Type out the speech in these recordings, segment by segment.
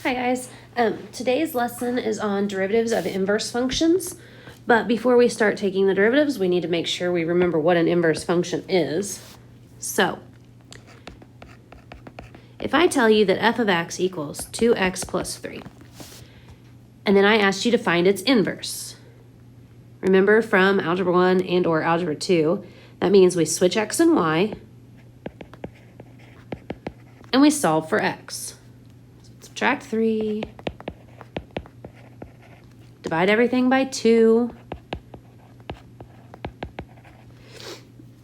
Hi guys, today's lesson is on derivatives of inverse functions, but before we start taking the derivatives, we need to make sure we remember what an inverse function is. So, if I tell you that f of x equals 2x plus 3, and then I asked you to find its inverse, remember from Algebra 1 and or Algebra 2, that means we switch x and y, and we solve for x. Subtract 3, divide everything by 2,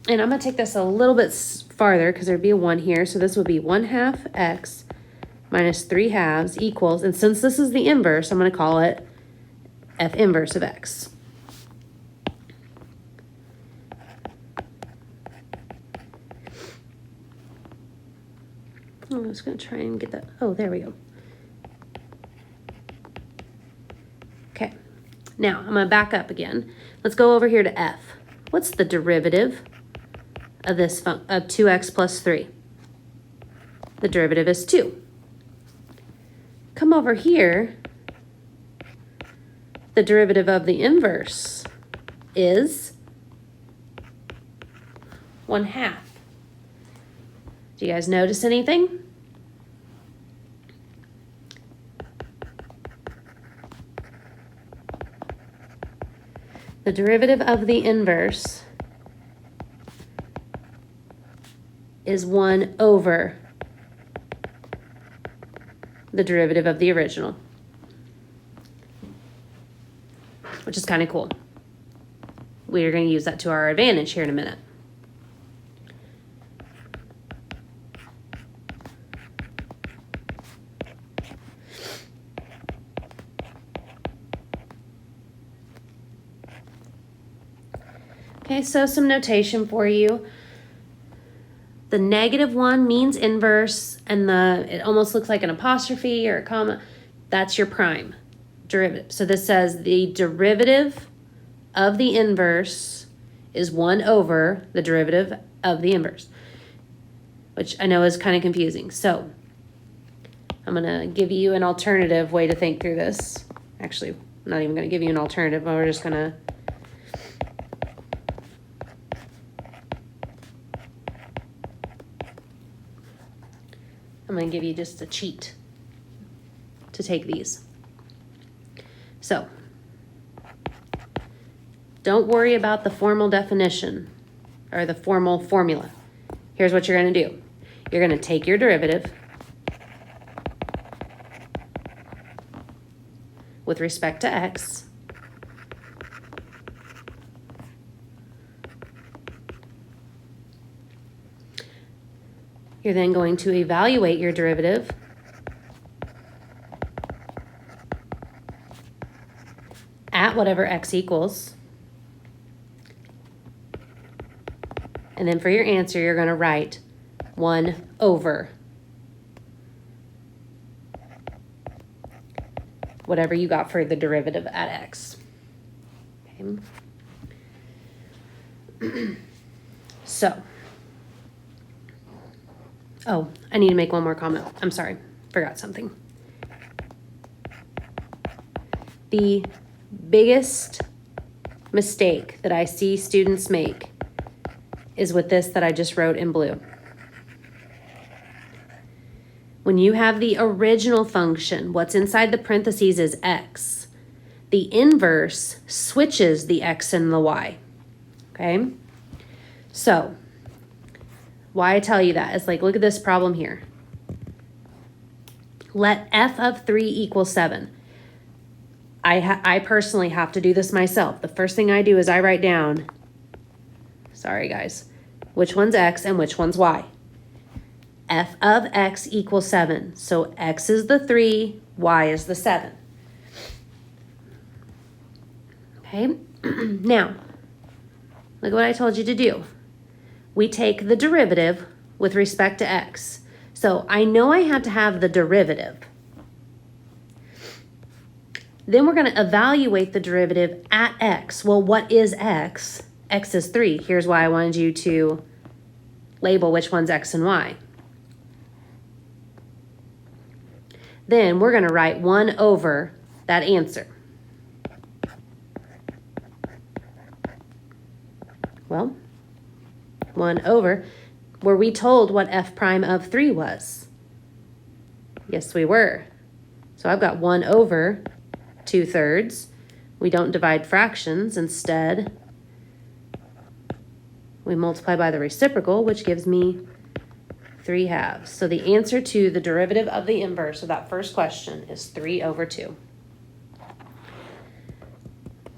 and I'm going to take this a little bit farther because there'd be a 1 here, so this would be 1/2 x minus 3/2 equals, and since this is the inverse, I'm going to call it f inverse of x. I'm just going to try and get that. Oh, there we go. Okay, now I'm going to back up again. Let's go over here to f. What's the derivative of this of 2x plus 3? The derivative is 2. Come over here. The derivative of the inverse is 1/2. Do you guys notice anything? The derivative of the inverse is 1 over the derivative of the original, which is kind of cool. We are going to use that to our advantage here in a minute. Okay, so some notation for you. The -1 means inverse, and it almost looks like an apostrophe or a comma. That's your prime derivative. So this says the derivative of the inverse is 1 over the derivative of the inverse, which I know is kind of confusing. So I'm going to give you an alternative way to think through this. Actually, I'm not even going to give you an alternative. We're just going to I'm going to give you just a cheat to take these. So, don't worry about the formal definition or the formal formula. Here's what you're going to do. You're going to take your derivative with respect to x, you're then going to evaluate your derivative at whatever x equals. And then for your answer, you're going to write 1 over whatever you got for the derivative at x. Okay. So, oh, I need to make one more comment. I'm sorry, forgot something. The biggest mistake that I see students make is with this that I just wrote in blue. When you have the original function, what's inside the parentheses is x. The inverse switches the x and the y. Okay? So, why I tell you that is like, look at this problem here. Let f of 3 equal 7. I personally have to do this myself. The first thing I do is I write down, sorry guys, which one's x and which one's y. F of x equals 7. So x is the 3, y is the 7. Okay, now, look what I told you to do. We take the derivative with respect to x. So I know I have to have the derivative. Then we're going to evaluate the derivative at x. Well, what is x? X is 3. Here's why I wanted you to label which one's x and y. then we're going to write 1 over that answer. Well, 1 over, were we told what f prime of 3 was? Yes, we were. So I've got 1 over 2/3. We don't divide fractions. Instead, we multiply by the reciprocal, which gives me 3/2. So the answer to the derivative of the inverse of that first question is 3 over 2.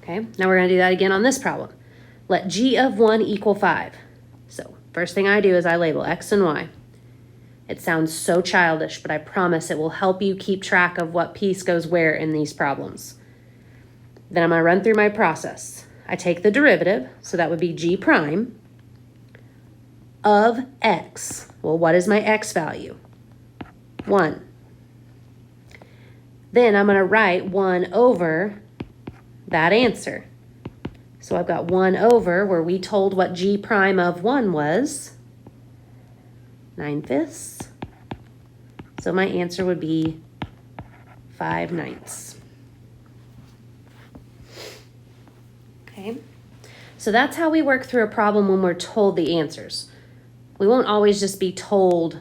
Okay, now we're going to do that again on this problem. Let g of 1 equal 5. So first thing I do is I label x and y. It sounds so childish, but I promise it will help you keep track of what piece goes where in these problems. Then I'm going to run through my process. I take the derivative, so that would be g prime of x. Well, what is my x value? 1. Then I'm going to write 1 over that answer. So I've got 1 over, where we told what g prime of 1 was, 9/5. So my answer would be 5/9. Okay, so that's how we work through a problem when we're told the answers. We won't always just be told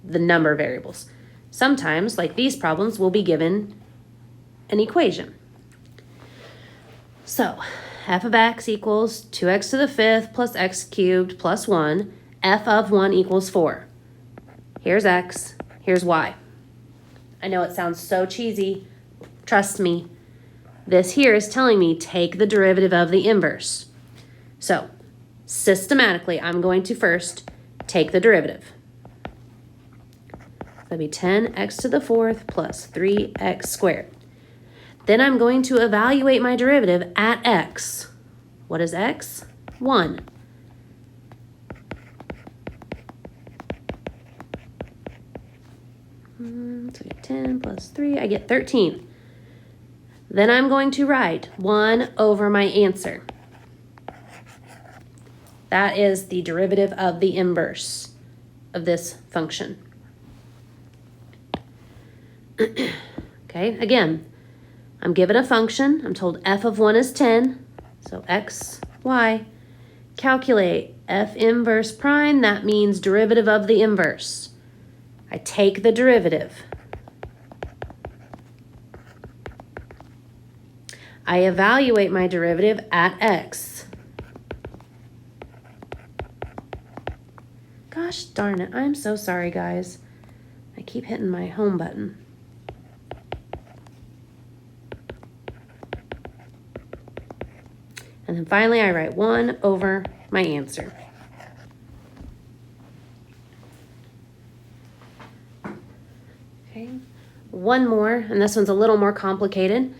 the number of variables. Sometimes, like these problems, we'll be given an equation. So f of x equals 2x to the 5th plus x cubed plus 1. F of 1 equals 4. Here's x, here's y. I know it sounds so cheesy. Trust me. This here is telling me take the derivative of the inverse. So systematically, I'm going to first take the derivative. That'd be 10x to the 4th plus 3x squared. Then I'm going to evaluate my derivative at x. What is x? 1. So I get 10 plus 3, I get 13. Then I'm going to write 1 over my answer. That is the derivative of the inverse of this function. Okay, again, I'm given a function. I'm told f of 1 is 10, so x, y. Calculate f inverse prime, that means derivative of the inverse. I take the derivative. I evaluate my derivative at x. Gosh darn it, I'm so sorry, guys. I keep hitting my home button. And then finally, I write 1 over my answer. Okay, one more, and this one's a little more complicated.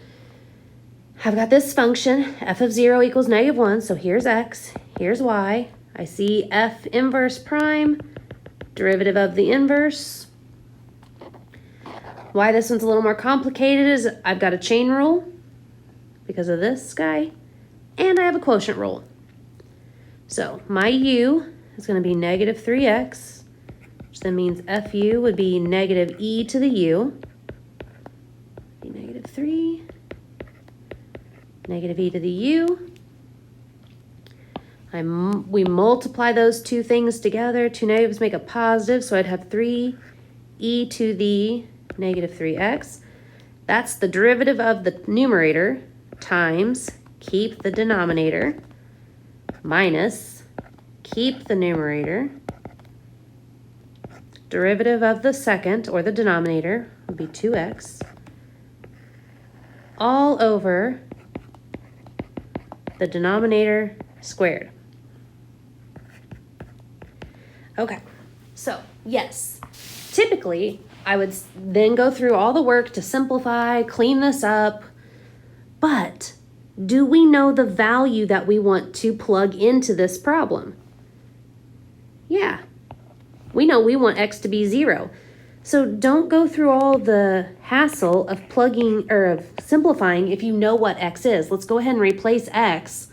I've got this function, f of 0 equals -1, so here's x, here's y. I see f inverse prime, derivative of the inverse. Why this one's a little more complicated is I've got a chain rule because of this guy, and I have a quotient rule. So my u is going to be -3x, which then means fu would be negative e to the u, be -3, negative e to the u. We multiply those two things together. Two negatives make a positive, so I'd have 3 e to the -3x. That's the derivative of the numerator times, keep the denominator, minus, keep the numerator. Derivative of the second, or the denominator, would be 2x, all over the denominator squared. Okay, so yes, typically I would then go through all the work to simplify, clean this up, but do we know the value that we want to plug into this problem? Yeah, we know we want x to be 0. So don't go through all the hassle of plugging or of simplifying if you know what x is. Let's go ahead and replace x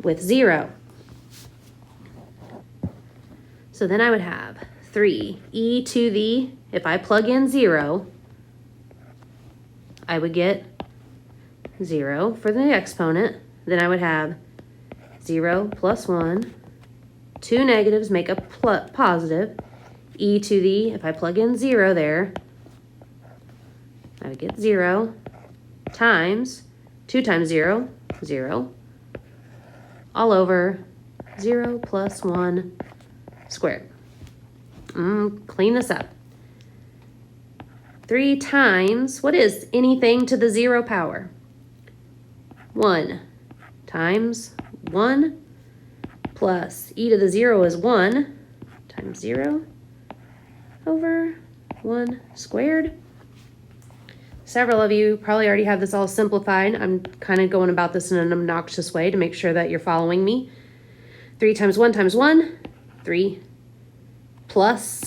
with 0. So then I would have 3 e to the, if I plug in 0, I would get 0 for the exponent. Then I would have 0 plus 1. 2 negatives make a positive. E to the, if I plug in 0 there, I would get 0 times 2 times 0, 0, all over 0 plus 1 squared. Clean this up. 3 times, what is anything to the 0 power? 1 times 1 plus e to the 0 is 1 times 0 over 1 squared. Several of you probably already have this all simplified. I'm kind of going about this in an obnoxious way to make sure that you're following me. 3 times 1 times 1, 3 plus